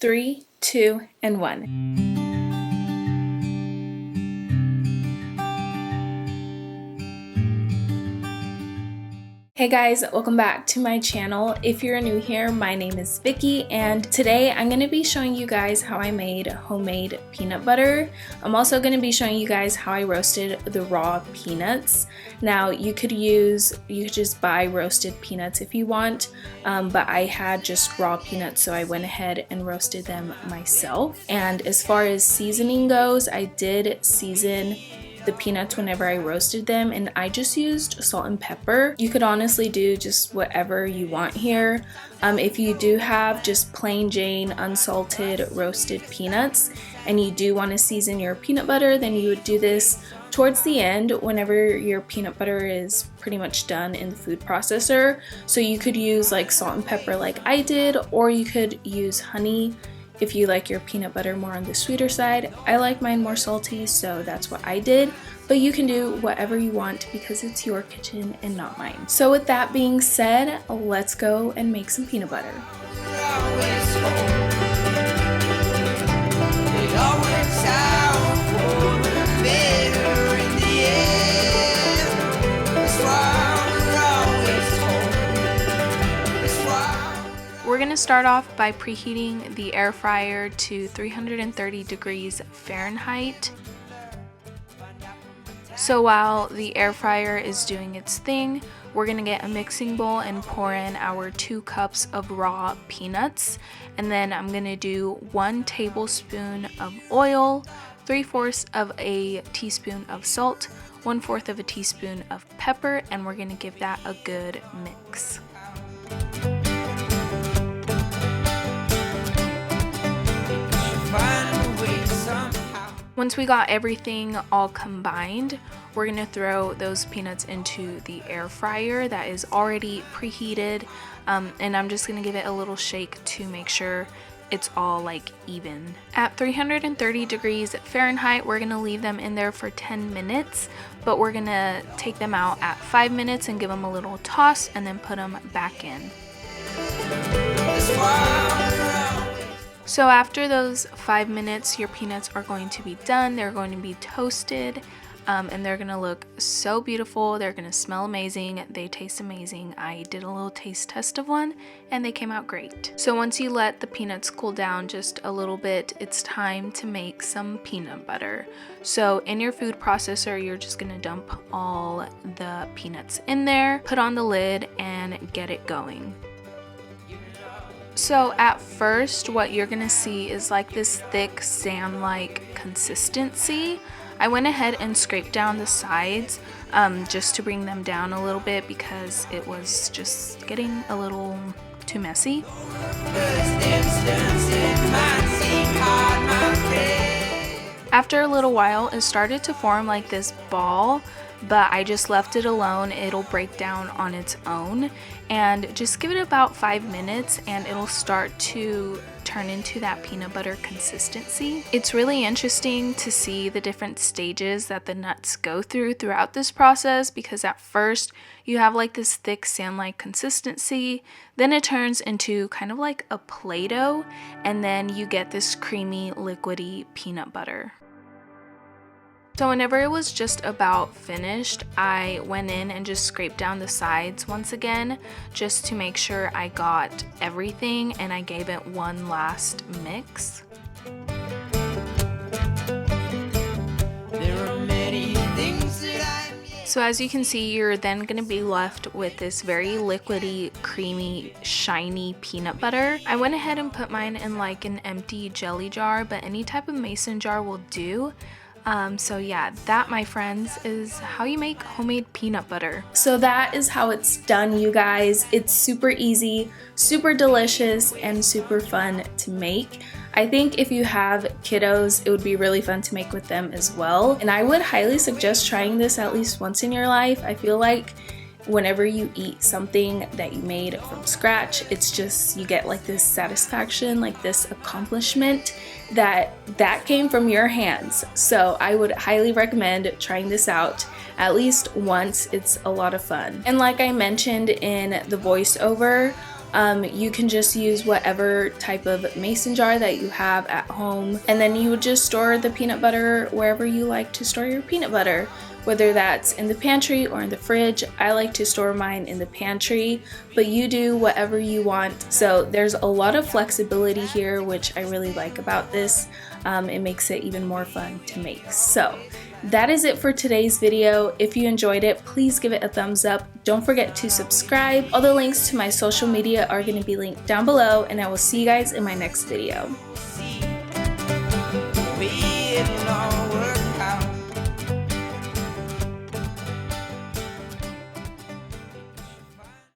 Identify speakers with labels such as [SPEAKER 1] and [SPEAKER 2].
[SPEAKER 1] 3, 2, and 1. Hey guys, welcome back to my channel. If you're new here, my name is Vicky, and today I'm going to be showing you guys how I made homemade peanut butter. I'm also going to be showing you guys how I roasted the raw peanuts. Now you could just buy roasted peanuts if you want, but I had just raw peanuts, so I went ahead and roasted them myself. And as far as seasoning goes, I did season the peanuts whenever I roasted them, and I just used salt and pepper. You could honestly do just whatever you want here. If you do have just plain Jane unsalted roasted peanuts and you do want to season your peanut butter, then you would do this towards the end whenever your peanut butter is pretty much done in the food processor. So you could use like salt and pepper like I did, or you could use honey if you like your peanut butter more on the sweeter side. I like mine more salty, so that's what I did. But you can do whatever you want because it's your kitchen and not mine. So with that being said, let's go and make some peanut butter. We're going to start off by preheating the air fryer to 330 degrees Fahrenheit. So while the air fryer is doing its thing, we're going to get a mixing bowl and pour in our 2 cups of raw peanuts. And then I'm going to do 1 tablespoon of oil, 3/4 of a teaspoon of salt, 1/4 of a teaspoon of pepper, and we're going to give that a good mix. Once we got everything all combined, we're going to throw those peanuts into the air fryer that is already preheated, and I'm just going to give it a little shake to make sure it's all like even. At 330 degrees Fahrenheit, we're going to leave them in there for 10 minutes, but we're going to take them out at 5 minutes and give them a little toss and then put them back in. So after those 5 minutes, your peanuts are going to be done. They're going to be toasted, and they're going to look so beautiful. They're going to smell amazing. They taste amazing. I did a little taste test of one, and they came out great. So once you let the peanuts cool down just a little bit, it's time to make some peanut butter. So in your food processor, you're just going to dump all the peanuts in there, put on the lid, and get it going. So at first, what you're gonna see is like this thick sand-like consistency. I went ahead and scraped down the sides just to bring them down a little bit because it was just getting a little too messy. After a little while, it started to form like this ball, but I just left it alone. It'll break down on its own, and just give it about 5 minutes and it'll start to turn into that peanut butter consistency. It's really interesting to see the different stages that the nuts go through throughout this process, because at first you have like this thick sand-like consistency, then it turns into kind of like a Play-Doh, and then you get this creamy liquidy peanut butter. So whenever it was just about finished, I went in and just scraped down the sides once again, just to make sure I got everything, and I gave it one last mix. So as you can see, you're then going to be left with this very liquidy, creamy, shiny peanut butter. I went ahead and put mine in like an empty jelly jar, but any type of mason jar will do. So yeah, that, my friends, is how you make homemade peanut butter. So that is how it's done, you guys. It's super easy, super delicious, and super fun to make. I think if you have kiddos, it would be really fun to make with them as well. And I would highly suggest trying this at least once in your life. I feel like whenever you eat something that you made from scratch, it's just, you get like this satisfaction, like this accomplishment that came from your hands. So I would highly recommend trying this out at least once. It's a lot of fun. And like I mentioned in the voiceover, You can just use whatever type of mason jar that you have at home, and then you would just store the peanut butter wherever you like to store your peanut butter, whether that's in the pantry or in the fridge. I like to store mine in the pantry, but you do whatever you want. So there's a lot of flexibility here, which I really like about this. It makes it even more fun to make. So that is it for today's video. If you enjoyed it, please give it a thumbs up. Don't forget to subscribe. All the links to my social media are going to be linked down below, and I will see you guys in my next video.